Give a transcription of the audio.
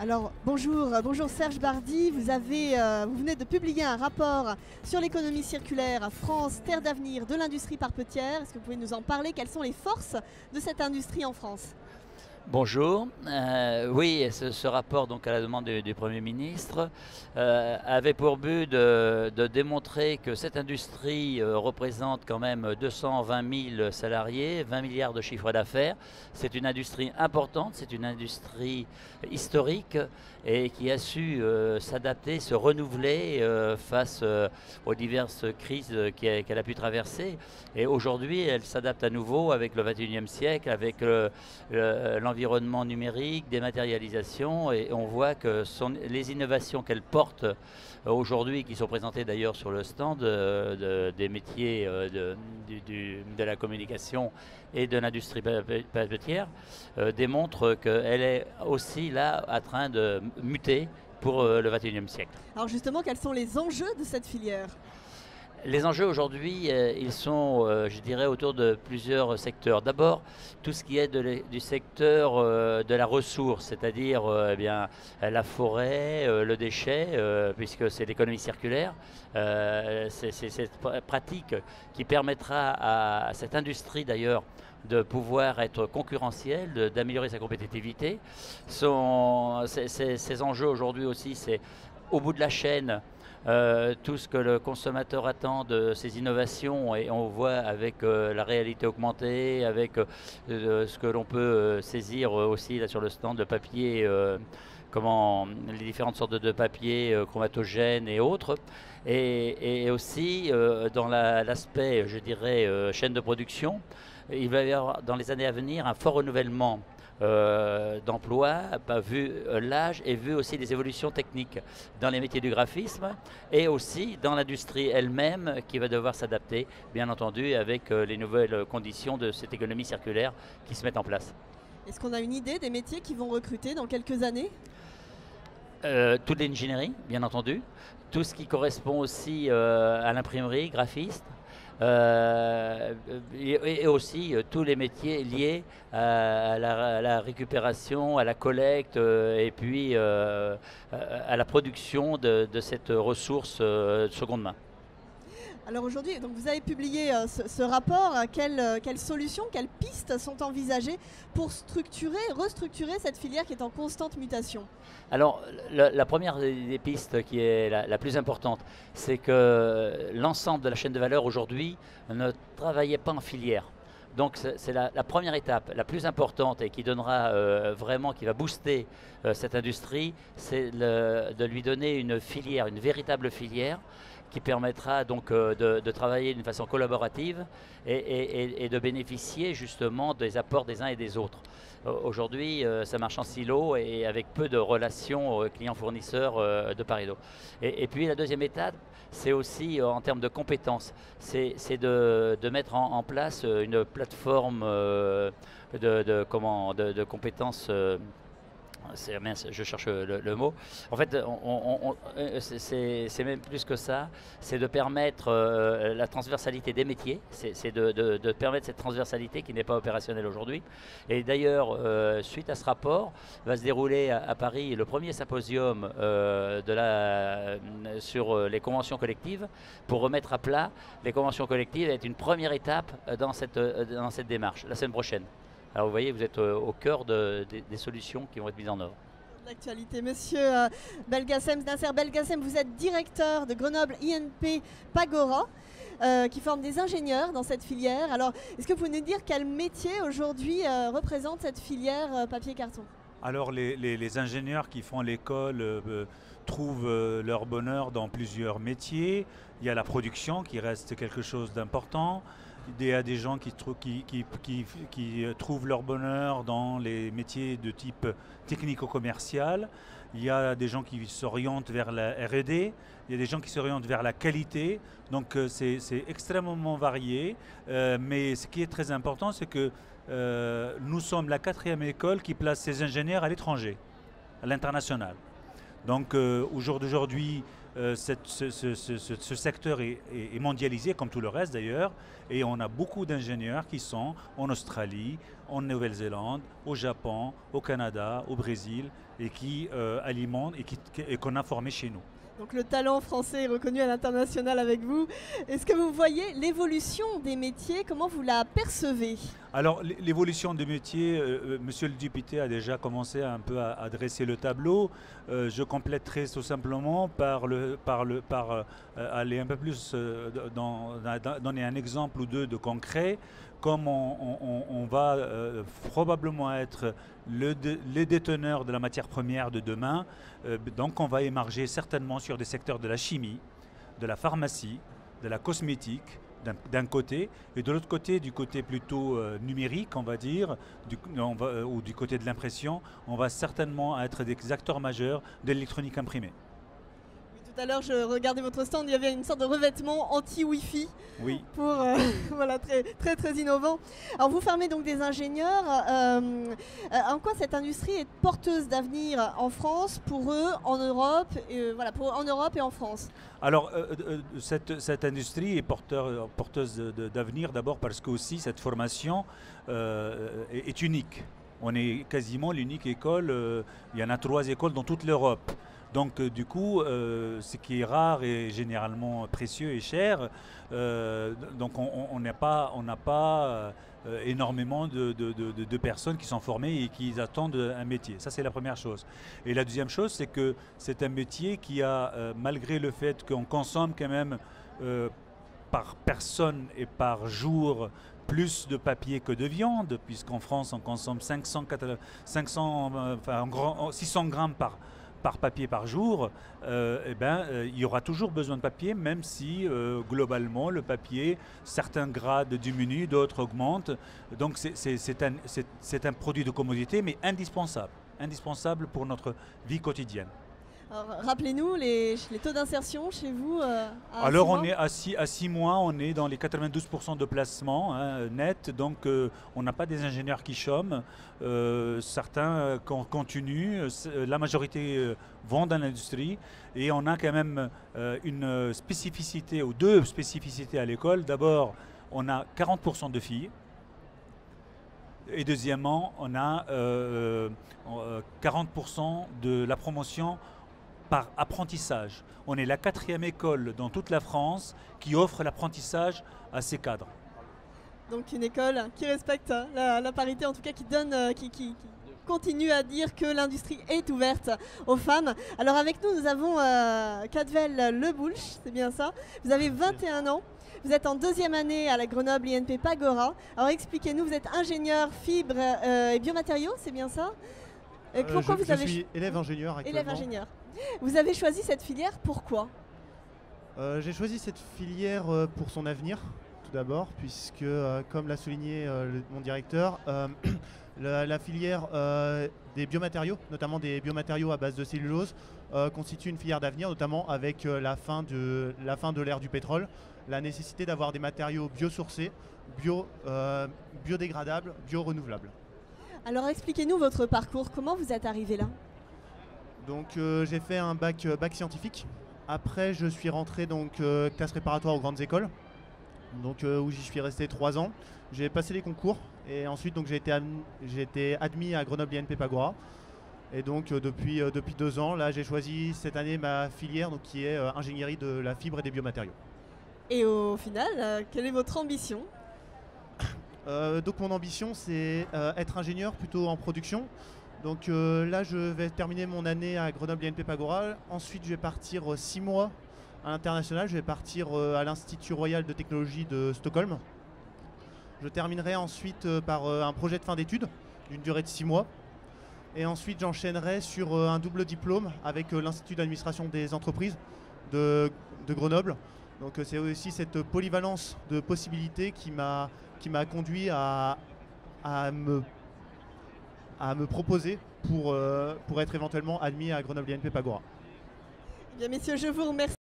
Alors bonjour Serge Bardy, vous venez de publier un rapport sur l'économie circulaire France, terre d'avenir de l'industrie papetière. Est-ce que vous pouvez nous en parler? Quelles sont les forces de cette industrie en France? Bonjour. Oui, ce rapport, donc à la demande du Premier ministre, avait pour but de démontrer que cette industrie représente quand même 220 000 salariés, 20 milliards de chiffre d'affaires. C'est une industrie importante, c'est une industrie historique et qui a su s'adapter, se renouveler face aux diverses crises qu'elle a pu traverser. Et aujourd'hui, elle s'adapte à nouveau avec le 21e siècle, avec l'environnement numérique, dématérialisation, et on voit que les innovations qu'elle porte aujourd'hui, qui sont présentées d'ailleurs sur le stand des métiers de la communication et de l'industrie papetière, démontrent qu'elle est aussi là en train de muter pour le 21e siècle. Alors justement, quels sont les enjeux de cette filière? Les enjeux aujourd'hui, ils sont, je dirais, autour de plusieurs secteurs. D'abord, tout ce qui est du secteur de la ressource, c'est-à-dire eh bien, la forêt, le déchet, puisque c'est l'économie circulaire. C'est cette pratique qui permettra à cette industrie d'ailleurs de pouvoir être concurrentielle, d'améliorer sa compétitivité. Ces enjeux aujourd'hui aussi, c'est au bout de la chaîne, tout ce que le consommateur attend de ces innovations, et on voit avec la réalité augmentée, avec ce que l'on peut saisir aussi là sur le stand, de papier, les différentes sortes de papier chromatogènes et autres, et aussi dans l'aspect, je dirais, chaîne de production. Il va y avoir dans les années à venir un fort renouvellement d'emploi, vu l'âge et vu aussi les évolutions techniques dans les métiers du graphisme, et aussi dans l'industrie elle-même qui va devoir s'adapter, bien entendu, avec les nouvelles conditions de cette économie circulaire qui se mettent en place. Est-ce qu'on a une idée des métiers qui vont recruter dans quelques années? Toute l'ingénierie, bien entendu, tout ce qui correspond aussi à l'imprimerie, graphiste, et aussi tous les métiers liés à la récupération, à la collecte, et puis à la production de cette ressource de seconde main. Alors aujourd'hui, donc vous avez publié ce rapport. Quelles solutions, quelles pistes sont envisagées pour restructurer cette filière qui est en constante mutation? Alors, la première des pistes qui est la plus importante, c'est que l'ensemble de la chaîne de valeur aujourd'hui ne travaillait pas en filière. Donc c'est la première étape, la plus importante, et qui donnera vraiment, qui va booster cette industrie, c'est de lui donner une filière, une véritable filière, qui permettra donc de travailler d'une façon collaborative et de bénéficier justement des apports des uns et des autres. Aujourd'hui, ça marche en silo et avec peu de relations clients-fournisseurs de part et d'autre. Et puis la deuxième étape, c'est aussi en termes de compétences, c'est de mettre en place une plateforme de compétences. Mince, je cherche le mot. En fait, c'est même plus que ça. C'est de permettre la transversalité des métiers. C'est de permettre cette transversalité qui n'est pas opérationnelle aujourd'hui. Et d'ailleurs, suite à ce rapport, va se dérouler à Paris le premier symposium sur les conventions collectives, pour remettre à plat les conventions collectives, et être une première étape dans cette démarche, la semaine prochaine. Alors vous voyez, vous êtes au cœur des solutions qui vont être mises en œuvre. L'actualité, monsieur Belgacem, Nasser Belgacem, vous êtes directeur de Grenoble INP Pagora, qui forme des ingénieurs dans cette filière. Alors, est-ce que vous pouvez nous dire quel métier aujourd'hui représente cette filière papier-carton? Alors les ingénieurs qui font l'école trouvent leur bonheur dans plusieurs métiers. Il y a la production qui reste quelque chose d'important. Il y a des gens qui trouvent leur bonheur dans les métiers de type technico-commercial. Il y a des gens qui s'orientent vers la R&D. Il y a des gens qui s'orientent vers la qualité. Donc c'est extrêmement varié. Mais ce qui est très important, c'est que nous sommes la 4e école qui place ses ingénieurs à l'étranger, à l'international. Donc au jour d'aujourd'hui, ce secteur est mondialisé, comme tout le reste d'ailleurs, et on a beaucoup d'ingénieurs qui sont en Australie, en Nouvelle-Zélande, au Japon, au Canada, au Brésil, et qui alimentent et qu'on a formés chez nous. Donc le talent français est reconnu à l'international avec vous. Est-ce que vous voyez l'évolution des métiers? Comment vous la percevez? Alors l'évolution des métiers, Monsieur le député a déjà commencé un peu à dresser le tableau. Je compléterai tout simplement par aller un peu plus donner un exemple ou deux de concret. Comme on va probablement être les déteneurs de la matière première de demain, donc on va émarger certainement sur des secteurs de la chimie, de la pharmacie, de la cosmétique, d'un côté, et de l'autre côté, du côté plutôt numérique, on va dire, ou du côté de l'impression, on va certainement être des acteurs majeurs de l'électronique imprimée. Tout à l'heure, je regardais votre stand, il y avait une sorte de revêtement anti-Wi-Fi. Oui. Pour, voilà, très innovant. Alors vous formez donc des ingénieurs. En quoi cette industrie est porteuse d'avenir en France, pour eux, en Europe, en Europe et en France? Alors cette industrie est porteuse d'avenir d'abord parce que aussi cette formation est unique. On est quasiment l'unique école, il y en a 3 écoles dans toute l'Europe. Donc du coup, ce qui est rare est généralement précieux et cher. Donc on n'a pas énormément de personnes qui sont formées et qui attendent un métier. Ça, c'est la première chose. Et la deuxième chose, c'est que c'est un métier qui a, malgré le fait qu'on consomme quand même par personne et par jour plus de papier que de viande, puisqu'en France, on consomme 600 grammes par papier par jour, il y aura toujours besoin de papier, même si globalement le papier, certains grades diminuent, d'autres augmentent. Donc c'est un produit de commodité, mais indispensable pour notre vie quotidienne. Rappelez-nous les taux d'insertion chez vous. Alors on est à 6 mois, on est dans les 92% de placement net, donc on n'a pas des ingénieurs qui chôment, certains continuent, la majorité vont dans l'industrie, et on a quand même une spécificité ou 2 spécificités à l'école. D'abord, on a 40% de filles. Et deuxièmement, on a 40% de la promotion par apprentissage. On est la 4e école dans toute la France qui offre l'apprentissage à ses cadres. Donc une école qui respecte la parité, en tout cas qui donne, qui continue à dire que l'industrie est ouverte aux femmes. Alors avec nous avons Cadvel Leboulch, c'est bien ça. Vous avez 21 ans. Vous êtes en 2e année à la Grenoble INP Pagora. Alors expliquez-nous, vous êtes ingénieur fibre et biomatériaux, c'est bien ça? Je suis élève ingénieur actuellement. Élève ingénieur. Vous avez choisi cette filière, pourquoi? J'ai choisi cette filière pour son avenir, tout d'abord, puisque, comme l'a souligné mon directeur, la filière des biomatériaux, notamment des biomatériaux à base de cellulose, constitue une filière d'avenir, notamment avec la fin de l'ère du pétrole, la nécessité d'avoir des matériaux biosourcés, biodégradables, biorenouvelables. Alors expliquez-nous votre parcours, comment vous êtes arrivé là? Donc j'ai fait un bac scientifique. Après je suis rentré classe préparatoire aux grandes écoles, où j'y suis resté 3 ans. J'ai passé les concours et ensuite j'ai été admis à Grenoble INP Pagora. Et donc depuis 2 ans, là j'ai choisi cette année ma filière qui est ingénierie de la fibre et des biomatériaux. Et au final, quelle est votre ambition? Donc mon ambition c'est être ingénieur plutôt en production. Donc là je vais terminer mon année à Grenoble INP Pagora. Ensuite je vais partir 6 mois à l'international. Je vais partir à l'Institut Royal de Technologie de Stockholm. Je terminerai ensuite par un projet de fin d'études d'une durée de 6 mois. Et ensuite j'enchaînerai sur un double diplôme avec l'Institut d'administration des entreprises de Grenoble. Donc c'est aussi cette polyvalence de possibilités qui m'a conduit à me proposer pour être éventuellement admis à Grenoble INP Pagora. Bien messieurs, je vous remercie.